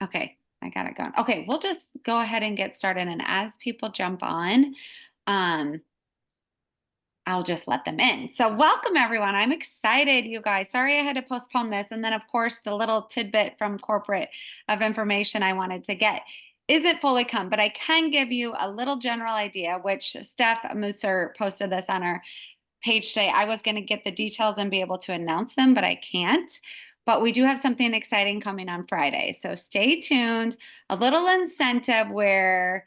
Okay, I got it going. Okay, we'll just go ahead and get started. And as people jump on, um, I'll just let them in. So, welcome everyone. I'm excited, you guys. Sorry I had to postpone this. And then, of course, the little tidbit from corporate of information I wanted to get isn't fully come, but I can give you a little general idea, which Steph Musser posted this on our page today. I was going to get the details and be able to announce them, but I can't. But we do have something exciting coming on Friday. So stay tuned. A little incentive where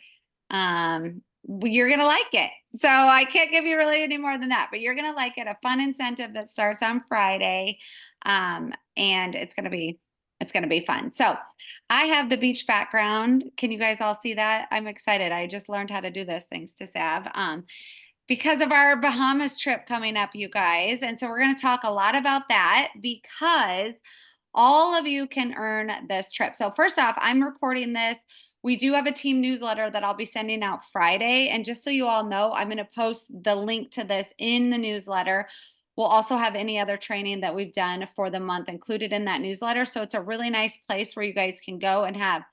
you're going to like it. So I can't give you really any more than that, but you're going to like it. A fun incentive that starts on Friday. And it's going to be fun. So I have the beach background. Can you guys all see that? I'm excited. I just learned how to do this thanks to Sav. Because of our Bahamas trip coming up, you guys. And so we're going to talk a lot about that because all of you can earn this trip. So first off, I'm recording this. We do have a team newsletter that I'll be sending out Friday. And just so you all know, I'm going to post the link to this in the newsletter. We'll also have any other training that we've done for the month included in that newsletter. So it's a really nice place where you guys can go and have,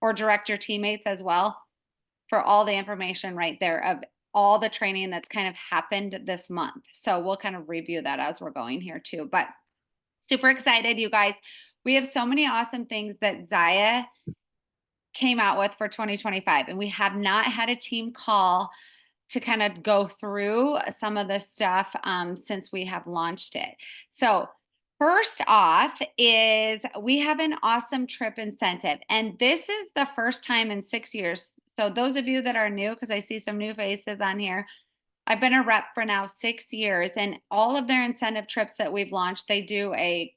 or direct your teammates as well for all the information right there of all the training that's kind of happened this month. So we'll kind of review that as we're going here too. But super excited, you guys. We have so many awesome things that Zaya came out with for 2025, and we have not had a team call to kind of go through some of this stuff since we have launched it. So first off is we have an awesome trip incentive, and this is the first time in 6 years. So those of you that are new, because I see some new faces on here, I've been a rep for now 6 years, and all of their incentive trips that we've launched, they do a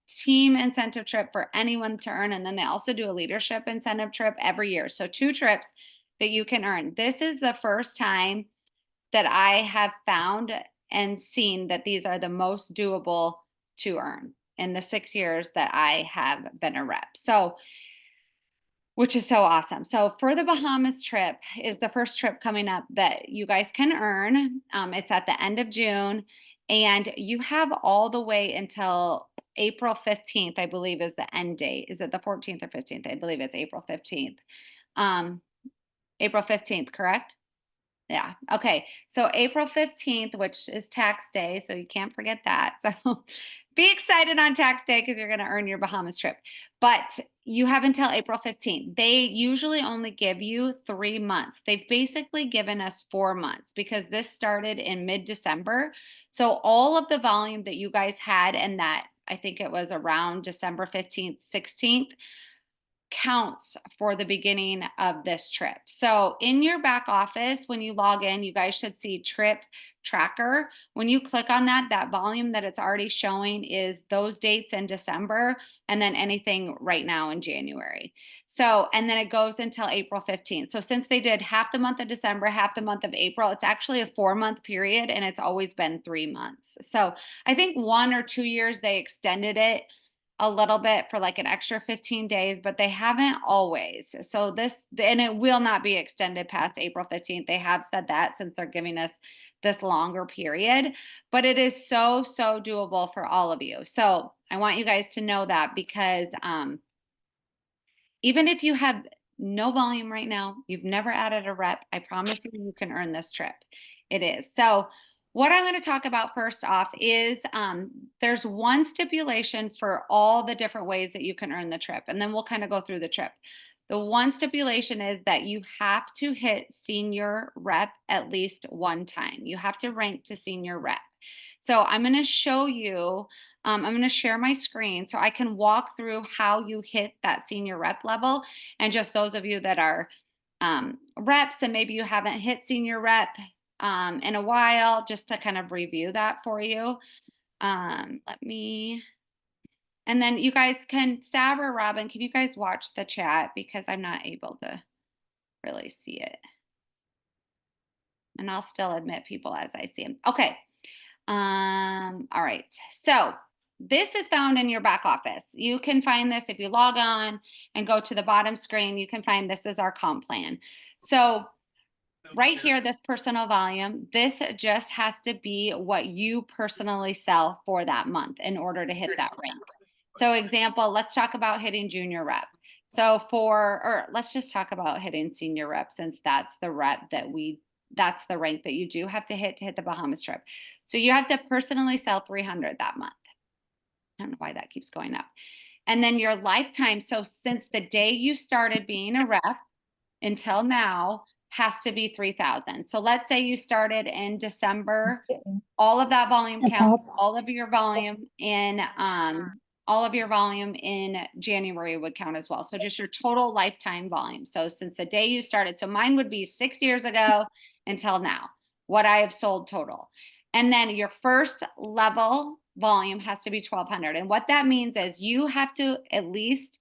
team incentive trip for anyone to earn, and then they also do a leadership incentive trip every year. So 2 trips that you can earn. This is the first time that I have found and seen that these are the most doable to earn in the 6 years that I have been a rep. So which is so awesome. So for the Bahamas trip is the first trip coming up that you guys can earn. It's at the end of June, and you have all the way until April 15th, I believe is the end date. Is it the 14th or 15th? I believe it's April 15th. April 15th, correct? Yeah. Okay. So April 15th, which is tax day. So you can't forget that. So be excited on tax day because you're going to earn your Bahamas trip. But you have until April 15th. They usually only give you 3 months. They've basically given us 4 months because this started in mid-December. So all of the volume that you guys had and that I think it was around December 15th, 16th counts for the beginning of this trip. So in your back office, when you log in, you guys should see trip tracker. When you click on that, that volume that it's already showing is those dates in December and then anything right now in January. So, and then it goes until April 15th. So since they did half the month of December, half the month of April, it's actually a 4 month period and it's always been 3 months. So I think 1 or 2 years they extended it a little bit for like an extra 15 days, but they haven't always. So this, and it will not be extended past April 15th. They have said that since they're giving us this longer period, but it is so, so doable for all of you. So I want you guys to know that because even if you have no volume right now, you've never added a rep, I promise you, you can earn this trip. It is. So what I'm going to talk about first off is there's one stipulation for all the different ways that you can earn the trip. And then we'll kind of go through the trip. The one stipulation is that you have to hit senior rep at least one time. You have to rank to senior rep. So I'm going to show you, I'm going to share my screen so I can walk through how you hit that senior rep level. And just those of you that are reps and maybe you haven't hit senior rep in a while, just to kind of review that for you. Let me, and then you guys can, Sav or Robin, can you guys watch the chat because I'm not able to really see it. And I'll still admit people as I see them. Okay. All right. So this is found in your back office. You can find this if you log on and go to the bottom screen. You can find this is our comp plan. So right here, this personal volume, this just has to be what you personally sell for that month in order to hit that rank. So example, let's talk about hitting junior rep. So or let's just talk about hitting senior rep, since that's the rep that's the rank that you do have to hit the Bahamas trip. So you have to personally sell 300 that month. I don't know why that keeps going up. And then your lifetime. So since the day you started being a rep until now has to be 3,000. So let's say you started in December, all of that volume counts, all of your volume in January would count as well. So just your total lifetime volume. So since the day you started, so mine would be 6 years ago until now, what I have sold total. And then your first level volume has to be 1,200. And what that means is you have to at least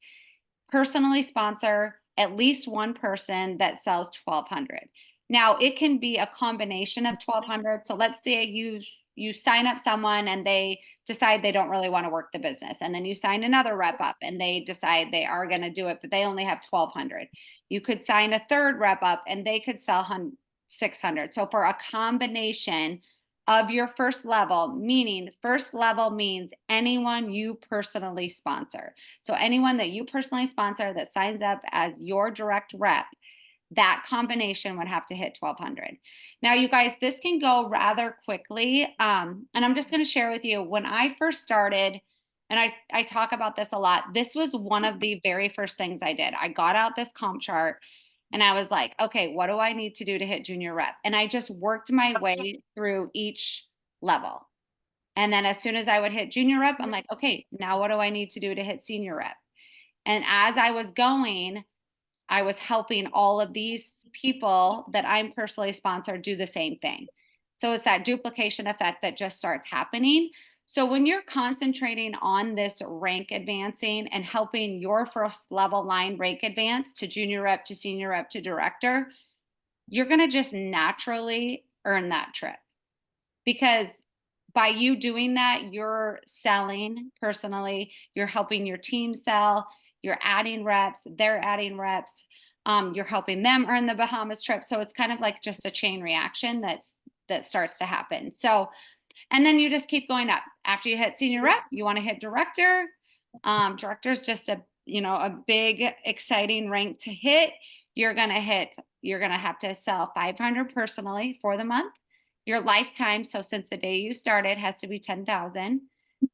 personally sponsor at least one person that sells 1,200. Now it can be a combination of 1,200. So let's say you sign up someone and they decide they don't really want to work the business, and then you sign another rep up and they decide they are going to do it, but they only have 1,200. You could sign a third rep up and they could sell 600. So for a combination of your first level, meaning first level means anyone you personally sponsor. So anyone that you personally sponsor that signs up as your direct rep, that combination would have to hit 1,200. Now, you guys, this can go rather quickly. And I'm just going to share with you, when I first started, and I talk about this a lot, this was one of the very first things I did. I got out this comp chart and I was like, okay, what do I need to do to hit junior rep? And I just worked my way through each level. And then as soon as I would hit junior rep, I'm like, okay, now what do I need to do to hit senior rep? And as I was going, I was helping all of these people that I'm personally sponsored do the same thing. So it's that duplication effect that just starts happening. So when you're concentrating on this rank advancing and helping your first level line rank advance to junior rep, to senior rep, to director, you're going to just naturally earn that trip, because by you doing that, you're selling personally, you're helping your team sell, you're adding reps, they're adding reps, you're helping them earn the Bahamas trip. So it's kind of like just a chain reaction that starts to happen. So, and then you just keep going up. After you hit senior rep, you want to hit director. Director is just a big, exciting rank to hit. You're going to have to sell 500 personally for the month. Your lifetime, so since the day you started, has to be 10,000.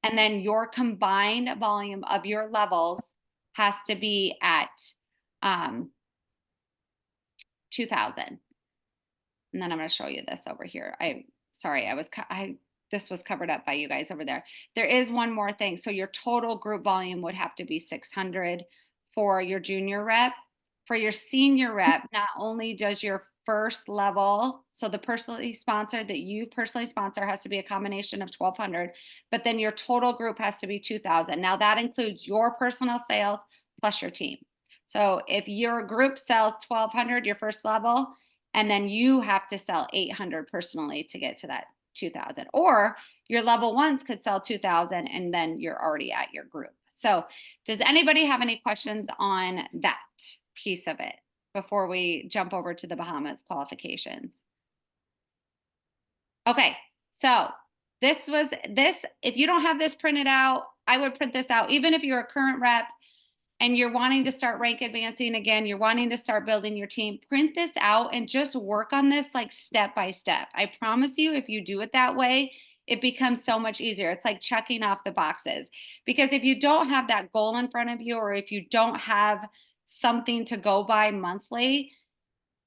And then your combined volume of your levels has to be at 2,000. And then I'm going to show you this over here. This was covered up by you guys over there. There is one more thing. So your total group volume would have to be 600 for your junior rep. For your senior rep, not only does your first level, so the personally sponsored that you personally sponsor has to be a combination of 1,200, but then your total group has to be 2,000. Now that includes your personal sales plus your team. So if your group sells 1,200, your first level, and then you have to sell 800 personally to get to that 2,000, or your level ones could sell 2,000 and then you're already at your group. So does anybody have any questions on that piece of it before we jump over to the Bahamas qualifications? Okay, so if you don't have this printed out, I would print this out. Even if you're a current rep and you're wanting to start rank advancing again, you're wanting to start building your team, print this out and just work on this like step by step. I promise you, if you do it that way, it becomes so much easier. It's like checking off the boxes. Because if you don't have that goal in front of you, or if you don't have something to go by monthly,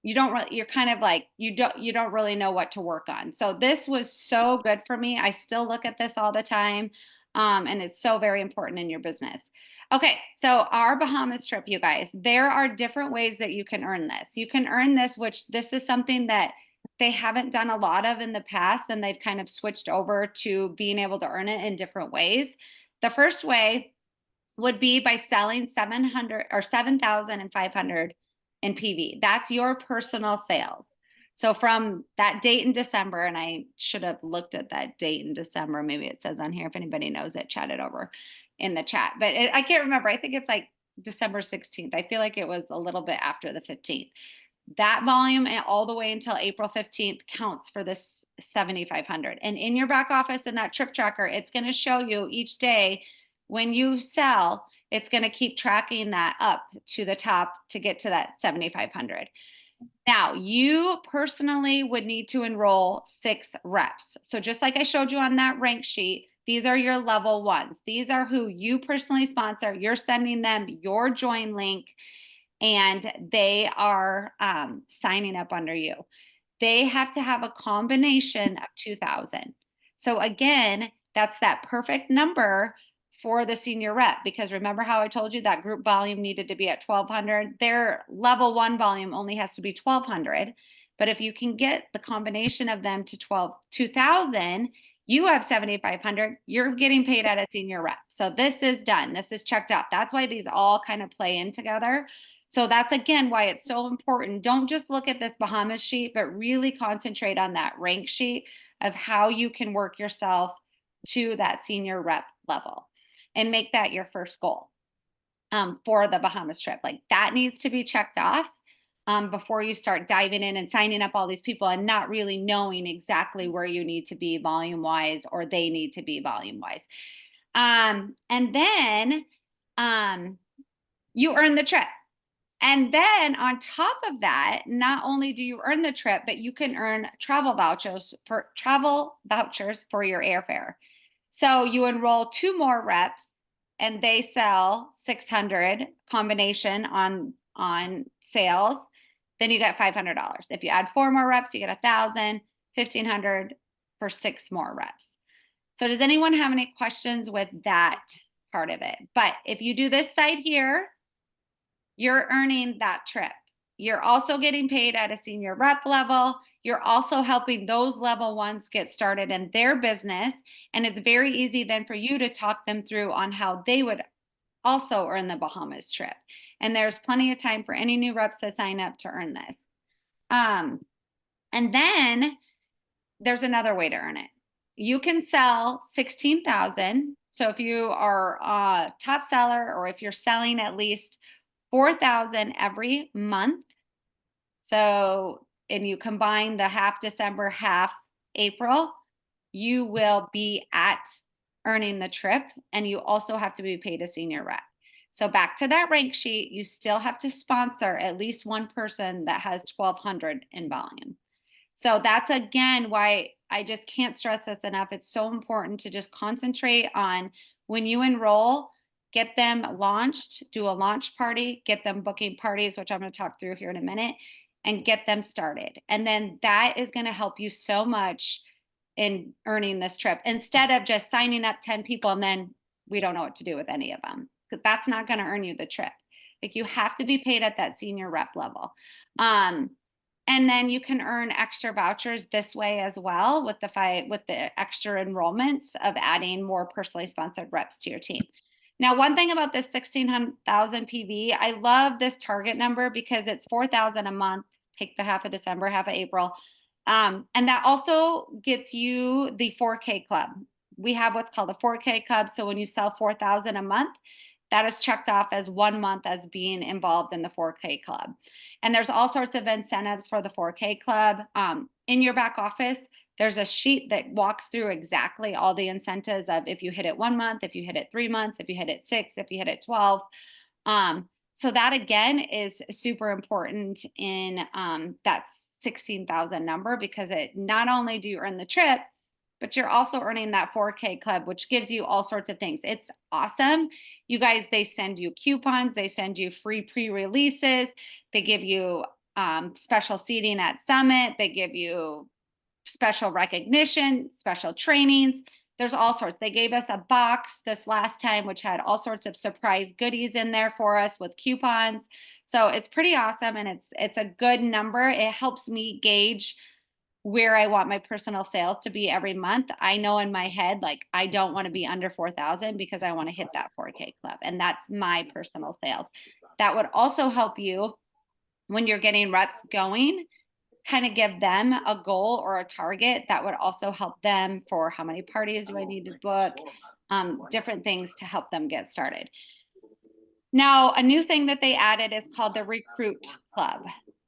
you're kind of like, you don't really know what to work on. So this was so good for me. I still look at this all the time. And it's so very important in your business. Okay, so our Bahamas trip, you guys, there are different ways that you can earn this. You can earn this, which this is something that they haven't done a lot of in the past, and they've kind of switched over to being able to earn it in different ways. The first way would be by selling 700 or 7,500 in PV. That's your personal sales. So from that date in December, and I should have looked at that date in December. Maybe it says on here. If anybody knows it, chat it over in the chat. But I can't remember. I think it's like December 16th. I feel like it was a little bit after the 15th. That volume and all the way until April 15th counts for this 7,500. And in your back office in that trip tracker, it's going to show you each day when you sell, it's going to keep tracking that up to the top to get to that 7,500. Now, you personally would need to enroll 6 reps. So just like I showed you on that rank sheet, these are your level ones. These are who you personally sponsor. You're sending them your join link, and they are signing up under you. They have to have a combination of 2,000. So again, that's that perfect number for the senior rep, because remember how I told you that group volume needed to be at 1,200? Their level 1 volume only has to be 1,200. But if you can get the combination of them to 2,000, you have 7,500. You're getting paid at a senior rep. So this is done. This is checked out. That's why these all kind of play in together. So that's, again, why it's so important. Don't just look at this Bahamas sheet, but really concentrate on that rank sheet of how you can work yourself to that senior rep level and make that your first goal for the Bahamas trip. Like, that needs to be checked off before you start diving in and signing up all these people and not really knowing exactly where you need to be volume wise, or they need to be volume wise. And then you earn the trip. And then on top of that, not only do you earn the trip, but you can earn travel vouchers for your airfare. So you enroll 2 more reps, and they sell 600 combination on sales. Then you get $500. If you add 4 more reps, you get 1,000, 1,500 for 6 more reps. So does anyone have any questions with that part of it? But if you do this side here, you're earning that trip. You're also getting paid at a senior rep level. You're also helping those level ones get started in their business. And it's very easy then for you to talk them through on how they would also earn the Bahamas trip. And there's plenty of time for any new reps to sign up to earn this. And then there's another way to earn it. You can sell 16,000. So if you are a top seller, or if you're selling at least 4,000 every month. So, and you combine the half December, half April, you will be at earning the trip, and you also have to be paid a senior rep. So back to that rank sheet, you still have to sponsor at least one person that has 1,200 in volume. So that's, again, why I just can't stress this enough. It's so important to just concentrate on, when you enroll, get them launched, do a launch party, get them booking parties, which I'm going to talk through here in a minute, and get them started. And then that is going to help you so much in earning this trip, instead of just signing up 10 people and then we don't know what to do with any of them. Because that's not going to earn you the trip. Like, you have to be paid at that senior rep level. And then you can earn extra vouchers this way as well, with the extra enrollments of adding more personally sponsored reps to your team. Now, one thing about this 16,000 PV, I love this target number because it's 4,000 a month. Take the half of December, half of April. And that also gets you the 4K club. We have what's called a 4K club. So when you sell 4,000 a month, that is checked off as 1 month as being involved in the 4K club. And there's all sorts of incentives for the 4K club. In your back office, there's a sheet that walks through exactly all the incentives of if you hit it 1 month, if you hit it 3 months, if you hit it 6, if you hit it 12. So that, again, is super important in that 16,000 number, because it not only do you earn the trip, but you're also earning that 4K club, which gives you all sorts of things. It's awesome. You guys, they send you coupons, they send you free pre-releases, they give you special seating at Summit, they give you special recognition, special trainings. There's all sorts. They gave us a box this last time, which had all sorts of surprise goodies in there for us with coupons. So it's pretty awesome, and it's a good number. It helps me gauge where I want my personal sales to be every month. I know in my head, like, I don't want to be under 4,000 because I want to hit that 4K club. And that's my personal sales. That would also help you when you're getting reps going, kind of give them a goal or a target. That would also help them for how many parties do I need to book, different things to help them get started. Now, a new thing that they added is called the Recruit Club.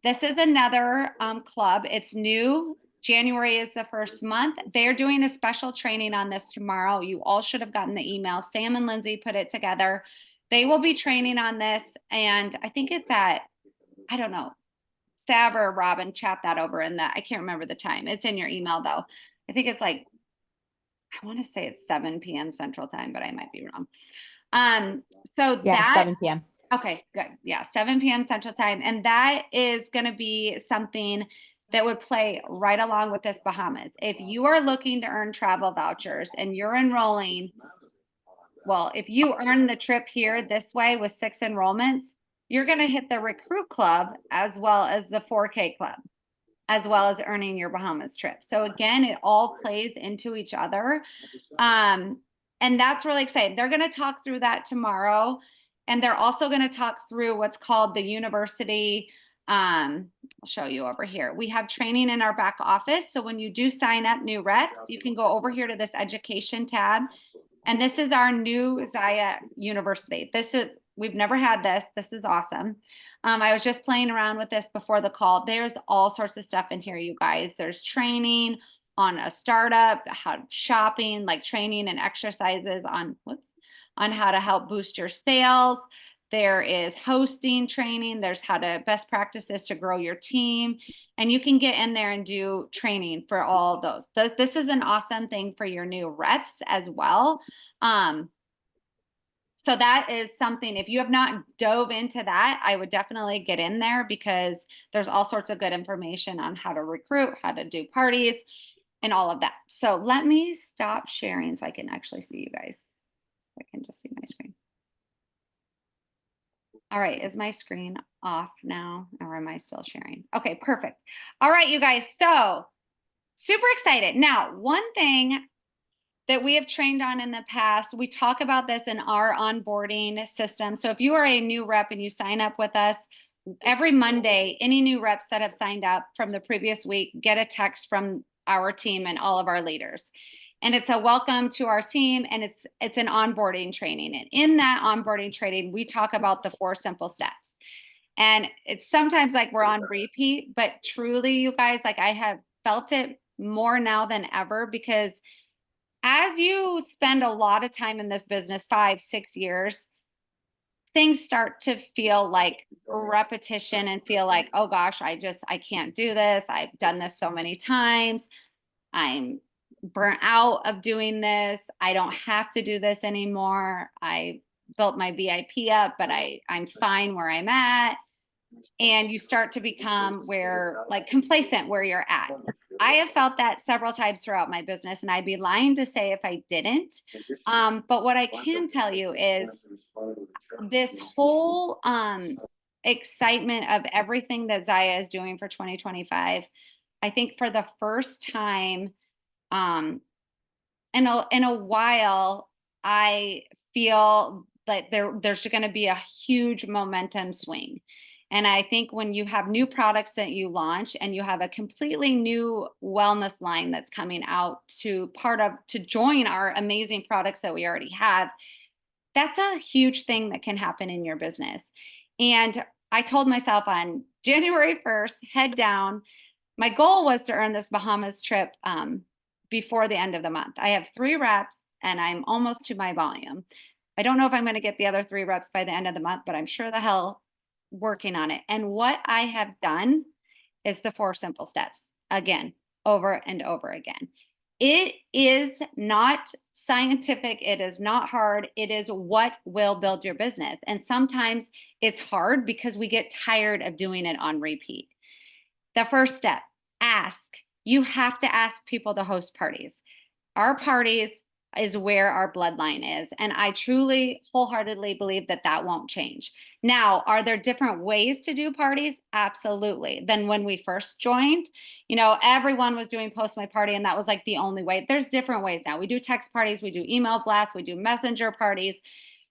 This is another club. It's new. January is the first month. They're doing a special training on this tomorrow. You all should have gotten the email. Sam and Lindsay put it together. They will be training on this, and I think it's at, I don't know, Sab or Robin, chat that over in the, I can't remember the time. It's in your email though. I think it's like, I want to say it's 7 p.m. Central Time, but I might be wrong. So Yeah, that 7 p.m. Okay, good. Yeah, 7 p.m. Central Time. And that is going to be something that would play right along with this Bahamas. If you are looking to earn travel vouchers and you're enrolling, well, if you earn the trip here this way with 6 enrollments, you're going to hit the Recruit Club as well as the 4K Club, as well as earning your Bahamas trip. So again, it all plays into each other. And that's really exciting. They're going to talk through that tomorrow. And they're also going to talk through what's called the university. I'll show you over here. We have training in our back office. So when you do sign up new reps, you can go over here to this education tab. And this is our new Zaya University. We've never had this. This is awesome. I was just playing around with this before the call. There's all sorts of stuff in here, you guys. There's training on a startup, how shopping, like training and exercises on how to help boost your sales. There is hosting training. There's how to best practices to grow your team. And you can get in there and do training for all those. This is an awesome thing for your new reps as well. So that is something, if you have not dove into that, I would definitely get in there because there's all sorts of good information on how to recruit, how to do parties, and all of that. So let me stop sharing so I can actually see you guys. I can just see my screen. All right, is my screen off now or am I still sharing? Okay, perfect. All right, you guys, so super excited. Now, one thing that we have trained on in the past, we talk about this in our onboarding system. So if you are a new rep and you sign up with us, every Monday, any new reps that have signed up from the previous week get a text from our team and all of our leaders. And it's a welcome to our team, and it's an onboarding training. And in that onboarding training, we talk about the 4 simple steps. And it's sometimes like we're on repeat, but truly, you guys, like I have felt it more now than ever, because as you spend a lot of time in this business, 5, 6 years, things start to feel like repetition and feel like, oh gosh, I can't do this. I've done this so many times. I'm burnt out of doing this. I don't have to do this anymore. I built my VIP up, but I'm fine where I'm at. And you start to become complacent where you're at. I have felt that several times throughout my business, and I'd be lying to say if I didn't. But what I can tell you is this whole excitement of everything that Zaya is doing for 2025. I think for the first time in a while, I feel like there's going to be a huge momentum swing. And I think when you have new products that you launch and you have a completely new wellness line that's coming out to join our amazing products that we already have, that's a huge thing that can happen in your business. And I told myself on January 1st, head down. My goal was to earn this Bahamas trip before the end of the month. I have 3 reps and I'm almost to my volume. I don't know if I'm going to get the other 3 reps by the end of the month, but I'm sure the hell working on it. And what I have done is the 4 simple steps again, over and over again. It is not scientific. It is not hard. It is what will build your business. And sometimes it's hard because we get tired of doing it on repeat. The first step, ask. You have to ask people to host parties. Our parties is where our bloodline is. And I truly, wholeheartedly believe that that won't change. Now, are there different ways to do parties? Absolutely. Than when we first joined, everyone was doing post my party and that was like the only way. There's different ways now. We do text parties, we do email blasts, we do messenger parties.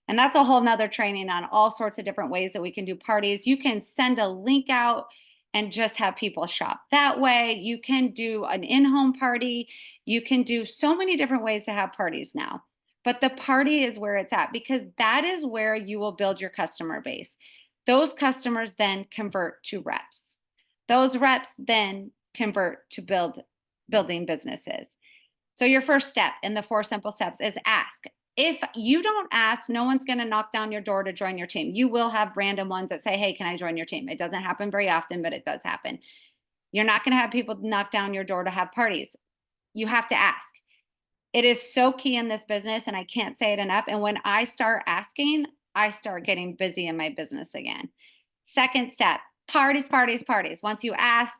And that's a whole nother training on all sorts of different ways that we can do parties. You can send a link out and just have people shop that way. You can do an in-home party. You can do so many different ways to have parties now. But the party is where it's at, because that is where you will build your customer base. Those customers then convert to reps. Those reps then convert to building businesses. So your first step in the 4 simple steps is ask. if you don't ask, no one's going to knock down your door to join your team. You will have random ones that say, hey, can I join your team? It doesn't happen very often, but it does happen. You're not going to have people knock down your door to have parties. You have to ask. It is so key in this business, and I can't say it enough. And when I start asking, I start getting busy in my business again. Second step, parties, parties, parties. Once you ask,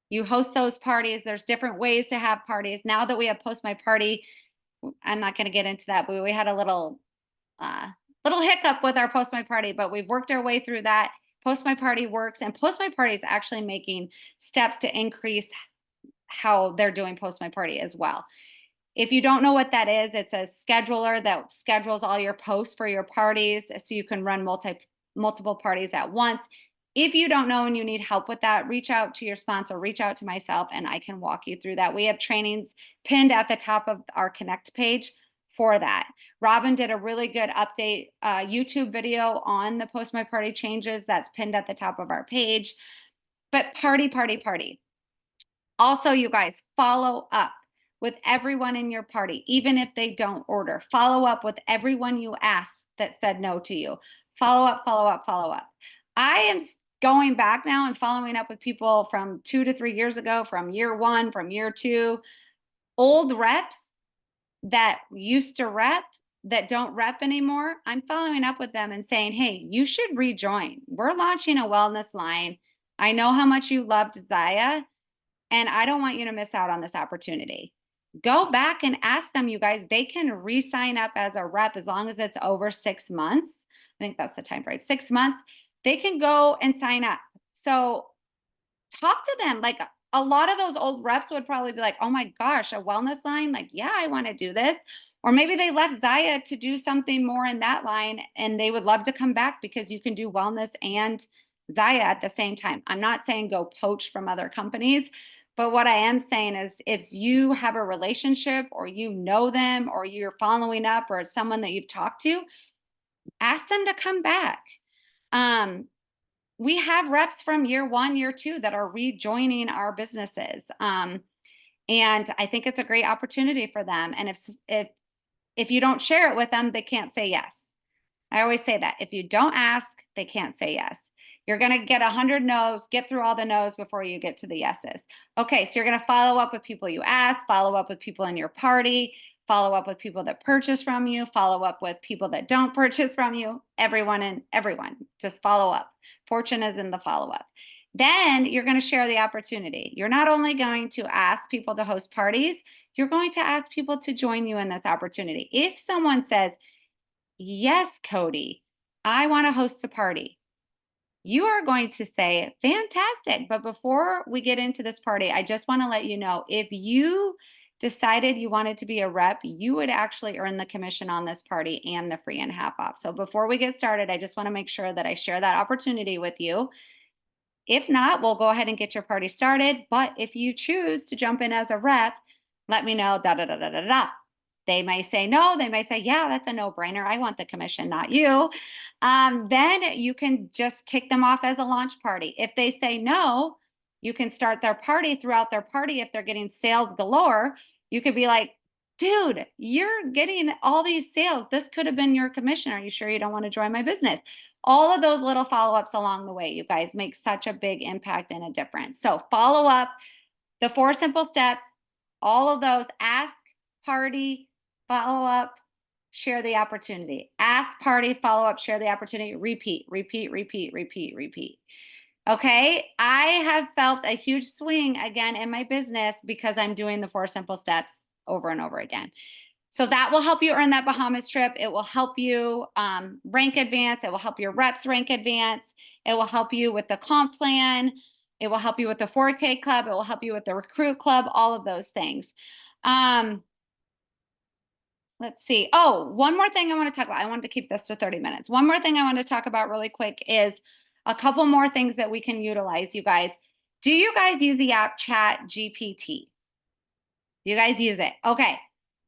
you host those parties. There's different ways to have parties. Now that we have Post My Party, I'm not going to get into that, but we had a little hiccup with our Post My Party, but we've worked our way through that. Post My Party works, and Post My Party is actually making steps to increase how they're doing Post My Party as well. If you don't know what that is, it's a scheduler that schedules all your posts for your parties so you can run multiple parties at once. If you don't know and you need help with that, reach out to your sponsor, reach out to myself, and I can walk you through that. We have trainings pinned at the top of our Connect page for that. Robin did a really good update YouTube video on the Post My Party changes that's pinned at the top of our page. But party, party, party. Also, you guys, follow up with everyone in your party, even if they don't order. Follow up with everyone you asked that said no to you. Follow up, follow up, follow up. I am going back now and following up with people from 2 to 3 years ago, from year 1, from year 2, old reps that used to rep that don't rep anymore. I'm following up with them and saying, hey, you should rejoin. We're launching a wellness line. I know how much you loved Zaya, and I don't want you to miss out on this opportunity. Go back and ask them, you guys. They can re-sign up as a rep as long as it's over 6 months. I think that's the time frame, 6 months. They can go and sign up. So talk to them. Like, a lot of those old reps would probably be like, oh my gosh, a wellness line? Like, yeah, I want to do this. Or maybe they left Zaya to do something more in that line and they would love to come back because you can do wellness and Zaya at the same time. I'm not saying go poach from other companies, but what I am saying is if you have a relationship or you know them or you're following up or it's someone that you've talked to, ask them to come back. We have reps from year 1, year 2 that are rejoining our businesses. And I think it's a great opportunity for them. And if you don't share it with them, they can't say yes. I always say that. If you don't ask, they can't say yes. You're going to get 100 no's, get through all the no's before you get to the yeses. Okay, so you're going to follow up with people you ask, follow up with people in your party, follow up with people that purchase from you, follow up with people that don't purchase from you, everyone. Just follow up. Fortune is in the follow up. Then you're going to share the opportunity. You're not only going to ask people to host parties, you're going to ask people to join you in this opportunity. If someone says, yes, Cody, I want to host a party, you are going to say, fantastic. But before we get into this party, I just want to let you know, if you decided you wanted to be a rep, you would actually earn the commission on this party and the free and half off. So before we get started, I just want to make sure that I share that opportunity with you. If not, we'll go ahead and get your party started. But if you choose to jump in as a rep, let me know, da, da, da, da, da, da. They may say no. They may say, yeah, that's a no-brainer. I want the commission, not you. Then you can just kick them off as a launch party. If they say no, you can start their party throughout their party. If they're getting sales galore, you could be like, dude, you're getting all these sales. This could have been your commission. Are you sure you don't want to join my business? All of those little follow-ups along the way, you guys, make such a big impact and a difference. So follow up, the 4 simple steps, all of those: ask, party, follow up, share the opportunity. Ask, party, follow up, share the opportunity, repeat, repeat, repeat, repeat, repeat. Okay, I have felt a huge swing again in my business because I'm doing the 4 simple steps over and over again. So that will help you earn that Bahamas trip. It will help you rank advance. It will help your reps rank advance. It will help you with the comp plan. It will help you with the 4K club. It will help you with the recruit club, all of those things. Let's see. Oh, one more thing I want to talk about. I wanted to keep this to 30 minutes. One more thing I want to talk about really quick is a couple more things that we can utilize, you guys. Do you guys use the app Chat GPT? You guys use it? Okay.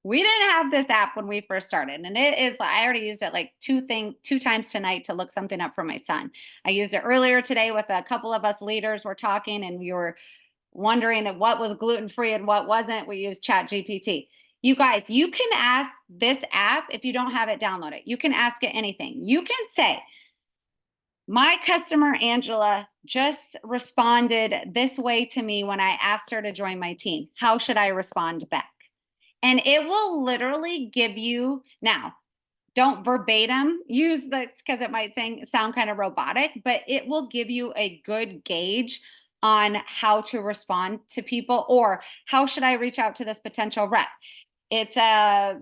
We didn't have this app when we first started, and it is, I already used it like two times tonight to look something up for my son. I used it earlier today with a couple of us leaders. We're talking and we were wondering what was gluten-free and what wasn't. We used Chat GPT. You guys, you can ask this app if you don't have it downloaded. You can ask it anything. You can say, my customer Angela just responded this way to me when I asked her to join my team. How should I respond back? And it will literally give you, now, don't verbatim use the, because it might sound kind of robotic, but it will give you a good gauge on how to respond to people, or how should I reach out to this potential rep. It's a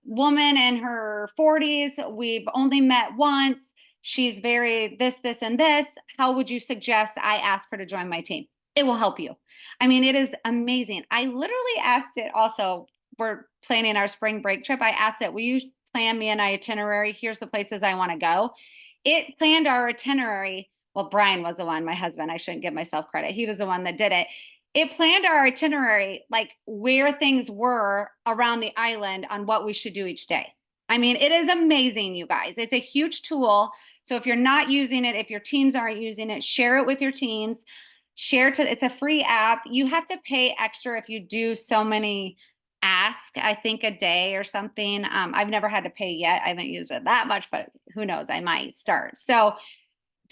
woman in her 40s. We've only met once. She's very this, and this. How would you suggest I ask her to join my team? It will help you. I mean, it is amazing. I literally asked it also. We're planning our spring break trip. I asked it, will you plan me an itinerary? Here's the places I want to go. It planned our itinerary. Well, Brian was the one, my husband. I shouldn't give myself credit. He was the one that did it. It planned our itinerary, like where things were around the island on what we should do each day. I mean, it is amazing, you guys. It's a huge tool. So if you're not using it, if your teams aren't using it, share it with your teams. It's a free app. You have to pay extra if you do so many ask, I think, a day or something. I've never had to pay yet. I haven't used it that much, but who knows, I might start. So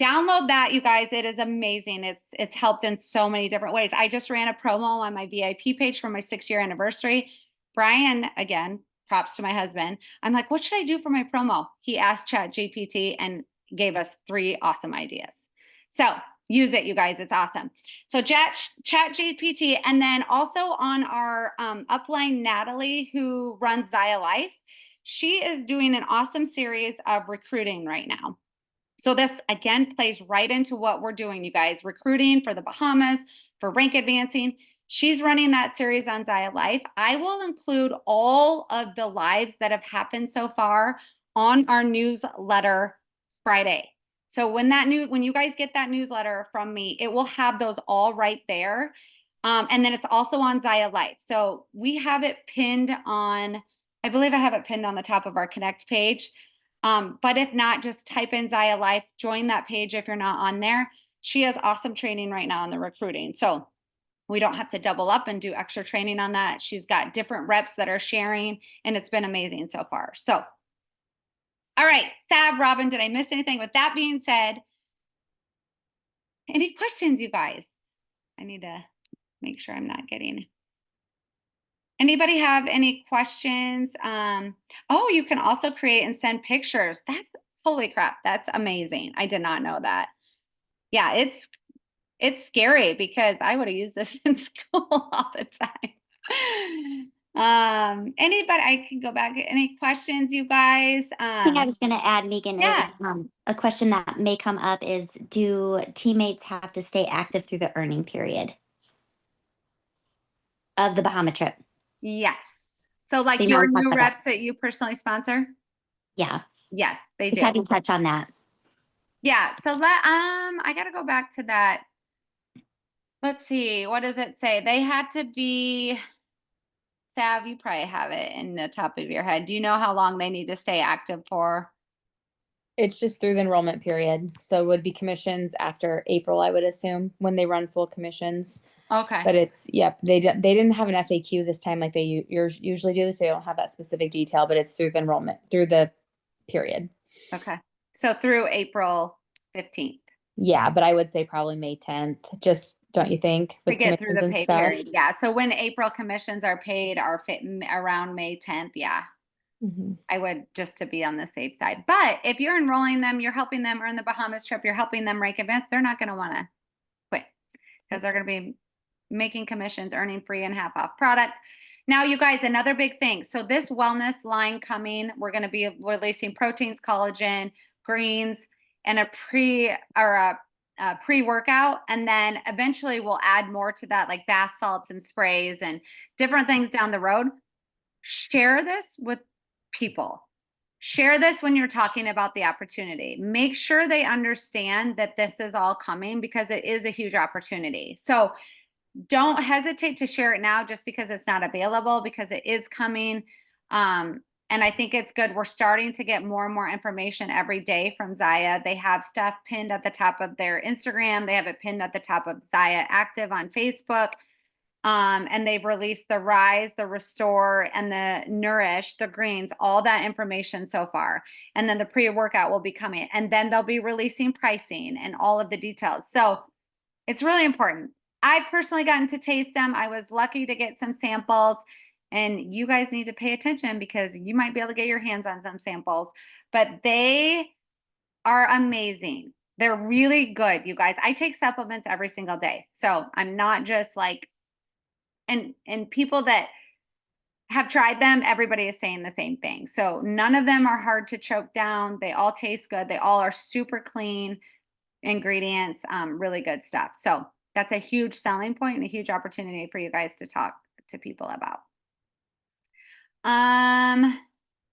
download that, you guys. It is amazing. It's helped in so many different ways. I just ran a promo on my VIP page for my 6-year anniversary. Brian, again, props to my husband. I'm like, what should I do for my promo? He asked ChatGPT and gave us 3 awesome ideas. So use it, you guys. It's awesome. So ChatGPT, and then also on our upline, Natalie, who runs Zaya Life, she is doing an awesome series of recruiting right now. So this, again, plays right into what we're doing, you guys. Recruiting for the Bahamas, for rank advancing. She's running that series on Zaya Life. I will include all of the lives that have happened so far on our newsletter Friday. So when you guys get that newsletter from me, it will have those all right there. And then it's also on Zaya Life. So we have it pinned on, I believe I have it pinned on the top of our Connect page. But if not, just type in Zaya Life, join that page if you're not on there. She has awesome training right now on the recruiting. So we don't have to double up and do extra training on that. She's got different reps that are sharing, and it's been amazing so far. So, all right, Fab, Robin, did I miss anything? With that being said, any questions, you guys? I need to make sure I'm not getting. Anybody have any questions? Oh, you can also create and send pictures. That's, holy crap, that's amazing. I did not know that. Yeah, it's scary because I would have used this in school all the time. Anybody, I can go back. Any questions, you guys? I think I was going to add, Megan, Yeah. is a question that may come up is, do teammates have to stay active through the earning period of the Bahama trip? Yes. So like So you your already talked new about reps that. that you personally sponsor? Yeah. Yes, they Let's do. have you touch on that. Yeah. So I gotta go back to that. Let's see. What does it say? They had to be, Sav, you probably have it in the top of your head. Do you know how long they need to stay active for? It's just through the enrollment period. So it would be commissions after April, I would assume, when they run full commissions. Okay. But it's, yep, they didn't have an FAQ this time like they usually do, so they don't have that specific detail, but it's through the enrollment, through the period. Okay. So through April 15th. Yeah, but I would say probably May 10th, just, don't you think? To With get through the commissions and pay stuff. period. Yeah. So when April commissions are paid are around May 10th. Yeah. Mhm. I would, just to be on the safe side. But if you're enrolling them, you're helping them earn the Bahamas trip, you're helping them rank events, they're not going to want to quit because they're going to be making commissions, earning free and half off product. Now, you guys, another big thing. So this wellness line coming, we're going to be releasing proteins, collagen, greens, and a pre-workout. And then eventually we'll add more to that, like bath salts and sprays and different things down the road. Share this with people. Share this when you're talking about the opportunity. Make sure they understand that this is all coming because it is a huge opportunity. So don't hesitate to share it now just because it's not available, because it is coming. And I think it's good. We're starting to get more and more information every day from Zaya. They have stuff pinned at the top of their Instagram. They have it pinned at the top of Zaya Active on Facebook. And they've released the Rise, the Restore, and the Nourish, the greens, all that information so far. And then the pre-workout will be coming. And then they'll be releasing pricing and all of the details. So it's really important. I personally gotten to taste them. I was lucky to get some samples. And you guys need to pay attention because you might be able to get your hands on some samples. But they are amazing. They're really good, you guys. I take supplements every single day. So I'm not just like, and people that have tried them, everybody is saying the same thing. So none of them are hard to choke down. They all taste good. They all are super clean ingredients, really good stuff. So that's a huge selling point and a huge opportunity for you guys to talk to people about.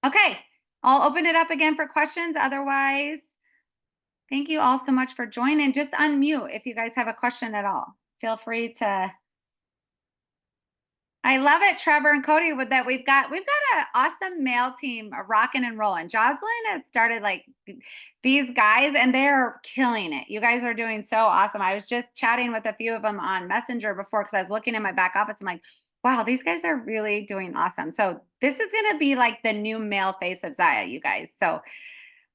Okay, I'll open it up again for questions. Otherwise, thank you all so much for joining. Just unmute if you guys have a question at all. Feel free to. I love it, Trevor and Cody, with that we've got an awesome male team rocking and rolling. Jocelyn has started like these guys and they're killing it. You guys are doing so awesome. I was just chatting with a few of them on Messenger before because I was looking in my back office. I'm like, wow, these guys are really doing awesome. So this is going to be like the new male face of Zaya, you guys. So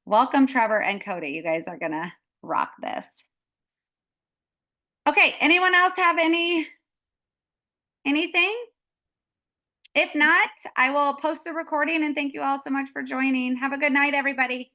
welcome, Trevor and Cody. You guys are going to rock this. Okay, anyone else have anything? If not, I will post the recording and thank you all so much for joining. Have a good night, everybody.